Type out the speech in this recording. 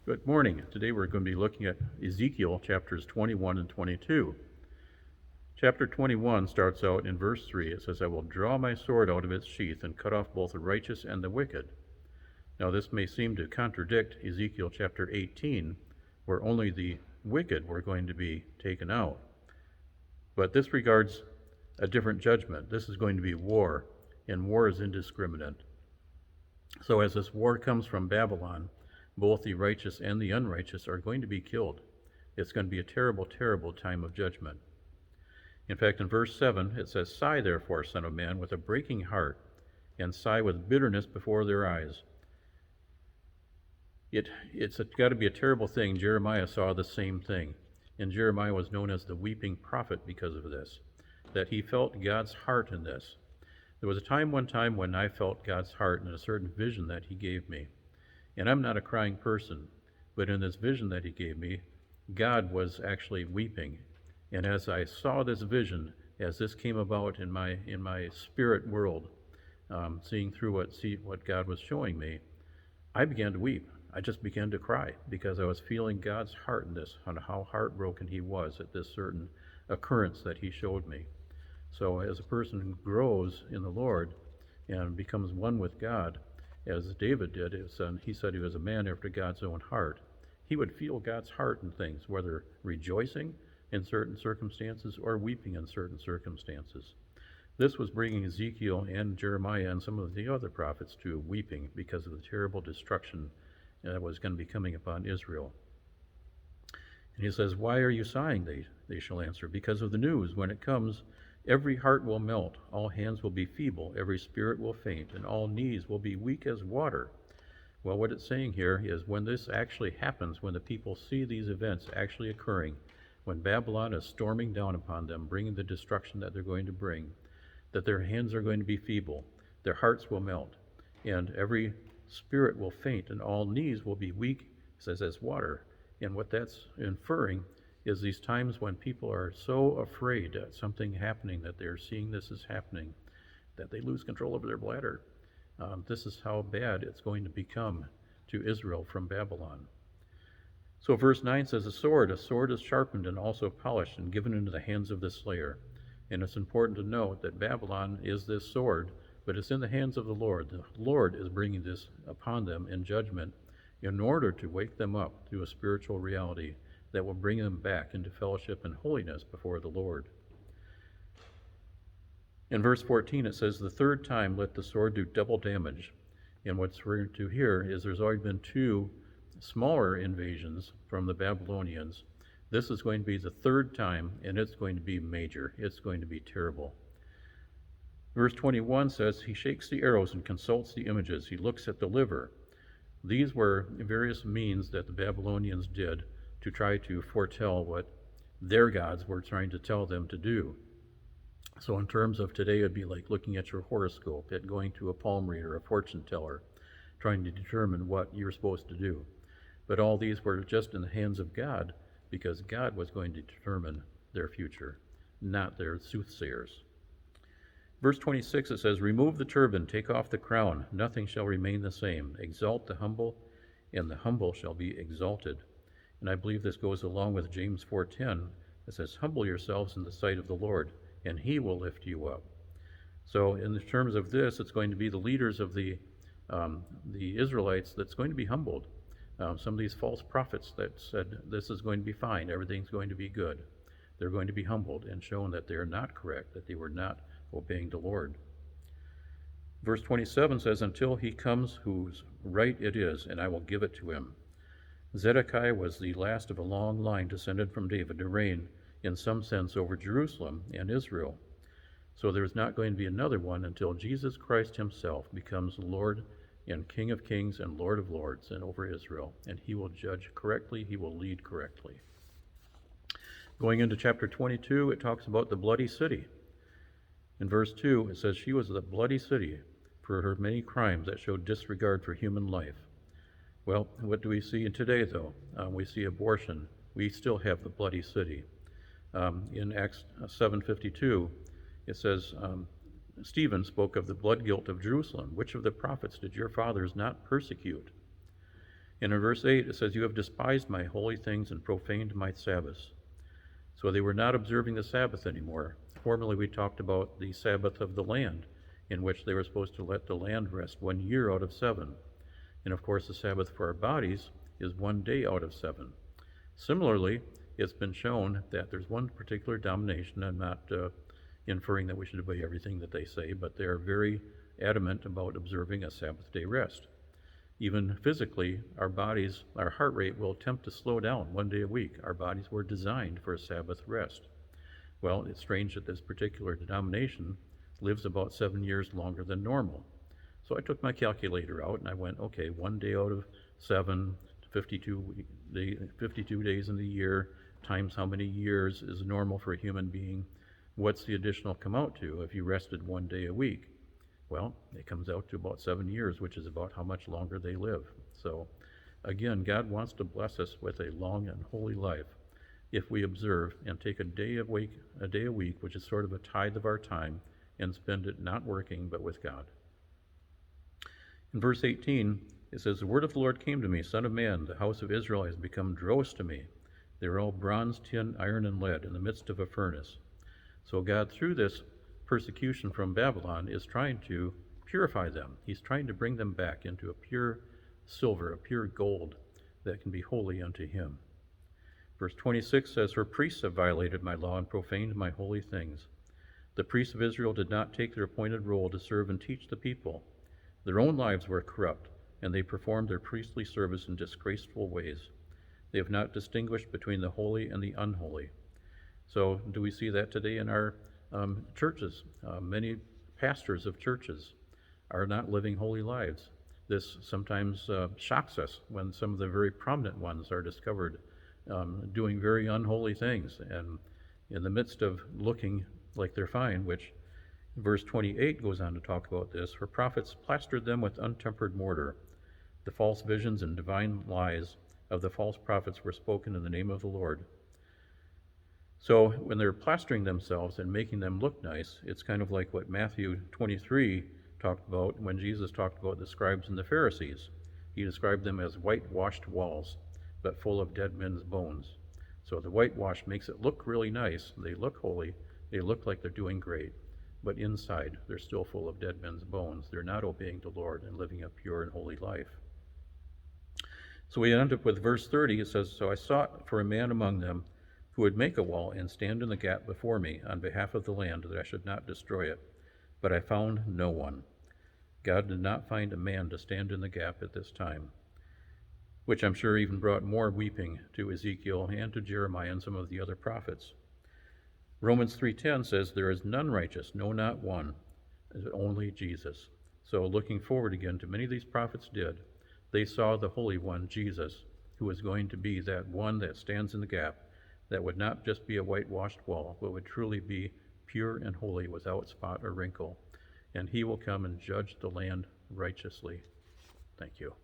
Good morning. Today we're going to be looking at Ezekiel chapters 21 and 22. Chapter 21 starts out in verse 3. It says, I will draw my sword out of its sheath and cut off both the righteous and the wicked. Now this may seem to contradict Ezekiel chapter 18, where only the wicked were going to be taken out. But this regards a different judgment. This is going to be war, and war is indiscriminate. So as this war comes from Babylon, both the righteous and the unrighteous are going to be killed. It's going to be a terrible, terrible time of judgment. In fact, in verse 7, it says, Sigh therefore, son of man, with a breaking heart, and sigh with bitterness before their eyes. It's got to be a terrible thing. Jeremiah saw the same thing. And Jeremiah was known as the weeping prophet because of this, that he felt God's heart in this. There was one time when I felt God's heart in a certain vision that he gave me. And I'm not a crying person, but in this vision that he gave me, God was actually weeping. And as I saw this vision, as this came about in my spirit world, seeing through what God was showing me, I began to weep. I just began to cry because I was feeling God's heart in this, on how heartbroken he was at this certain occurrence that he showed me. So as a person who grows in the Lord and becomes one with God, as David did, he said he was a man after God's own heart. He would feel God's heart in things, whether rejoicing in certain circumstances or weeping in certain circumstances. This was bringing Ezekiel and Jeremiah and some of the other prophets to weeping because of the terrible destruction that was going to be coming upon Israel. And he says, Why are you sighing? They shall answer, because of the news. When it comes, every heart will melt, all hands will be feeble, every spirit will faint, and all knees will be weak as water. Well, what it's saying here is when this actually happens, when the people see these events actually occurring, when Babylon is storming down upon them, bringing the destruction that they're going to bring, that their hands are going to be feeble, their hearts will melt, and every spirit will faint, and all knees will be weak, says, as water. And what that's inferring is these times when people are so afraid that something happening, that they're seeing this is happening, that they lose control over their bladder. This is how bad it's going to become to Israel from Babylon. So verse 9 says, a sword is sharpened and also polished and given into the hands of the slayer. And it's important to note that Babylon is this sword, but it's in the hands of the Lord. The Lord is bringing this upon them in judgment in order to wake them up to a spiritual reality that will bring them back into fellowship and holiness before the Lord. In verse 14 it says, the third time let the sword do double damage. And what's we're to hear is there's already been two smaller invasions from the Babylonians. This is going to be the third time, and it's going to be major. It's going to be terrible. Verse 21 says, he shakes the arrows and consults the images. He looks at the liver. These were various means that the Babylonians did to try to foretell what their gods were trying to tell them to do. So in terms of today, it'd be like looking at your horoscope, at going to a palm reader, a fortune teller, trying to determine what you're supposed to do. But all these were just in the hands of God, because God was going to determine their future, not their soothsayers. Verse 26, it says, remove the turban, take off the crown, nothing shall remain the same. Exalt the humble, and the humble shall be exalted. And I believe this goes along with James 4:10. It says, humble yourselves in the sight of the Lord, and he will lift you up. So in terms of this, it's going to be the leaders of the Israelites that's going to be humbled. Some of these false prophets that said this is going to be fine, everything's going to be good. They're going to be humbled and shown that they're not correct, that they were not obeying the Lord. Verse 27 says, until he comes whose right it is, and I will give it to him. Zedekiah was the last of a long line descended from David to reign in some sense over Jerusalem and Israel. So there's not going to be another one until Jesus Christ himself becomes Lord and King of Kings and Lord of Lords and over Israel. And he will judge correctly, he will lead correctly. Going into chapter 22, it talks about the bloody city. In verse 2, it says, she was the bloody city for her many crimes that showed disregard for human life. Well, what do we see in today, though? We see abortion. We still have the bloody city. In Acts 7:52, it says, Stephen spoke of the blood guilt of Jerusalem. Which of the prophets did your fathers not persecute? And in verse 8 it says, "You have despised my holy things and profaned my Sabbaths." So they were not observing the Sabbath anymore. Formerly we talked about the Sabbath of the land, in which they were supposed to let the land rest 1 year out of 7. And of course the Sabbath for our bodies is 1 day out of 7. Similarly, it's been shown that there's one particular denomination, I'm not inferring that we should obey everything that they say, but they're very adamant about observing a Sabbath day rest. Even physically, our bodies, our heart rate will attempt to slow down 1 day a week. Our bodies were designed for a Sabbath rest. Well, it's strange that this particular denomination lives about 7 years longer than normal. So I took my calculator out and I went, okay, 1 day out of 7, 52 days in the year, times how many years is normal for a human being. What's the additional come out to if you rested 1 day a week? Well, it comes out to about 7 years, which is about how much longer they live. So again, God wants to bless us with a long and holy life if we observe and take a day a week, which is sort of a tithe of our time, and spend it not working but with God. In verse 18, it says, "The word of the Lord came to me, Son of man, the house of Israel has become dross to me. They are all bronze, tin, iron, and lead in the midst of a furnace." So God, through this persecution from Babylon, is trying to purify them. He's trying to bring them back into a pure silver, a pure gold that can be holy unto him. Verse 26 says, "Her priests have violated my law and profaned my holy things. The priests of Israel did not take their appointed role to serve and teach the people. Their own lives were corrupt, and they performed their priestly service in disgraceful ways. They have not distinguished between the holy and the unholy." So do we see that today in our churches? Many pastors of churches are not living holy lives. This sometimes shocks us when some of the very prominent ones are discovered doing very unholy things, and in the midst of looking like they're fine, which verse 28 goes on to talk about this, "Her prophets plastered them with untempered mortar. The false visions and divine lies of the false prophets were spoken in the name of the Lord." So when they're plastering themselves and making them look nice, it's kind of like what Matthew 23 talked about when Jesus talked about the scribes and the Pharisees. He described them as whitewashed walls, but full of dead men's bones. So the whitewash makes it look really nice. They look holy. They look like they're doing great. But inside, they're still full of dead men's bones. They're not obeying the Lord and living a pure and holy life. So we end up with verse 30. It says, "So I sought for a man among them who would make a wall and stand in the gap before me on behalf of the land, that I should not destroy it. But I found no one." God did not find a man to stand in the gap at this time, which I'm sure even brought more weeping to Ezekiel and to Jeremiah and some of the other prophets. Romans 3:10 says, "There is none righteous, no, not one, only Jesus." So looking forward again to many of these prophets did. They saw the Holy One, Jesus, who was going to be that one that stands in the gap, that would not just be a whitewashed wall, but would truly be pure and holy without spot or wrinkle. And he will come and judge the land righteously. Thank you.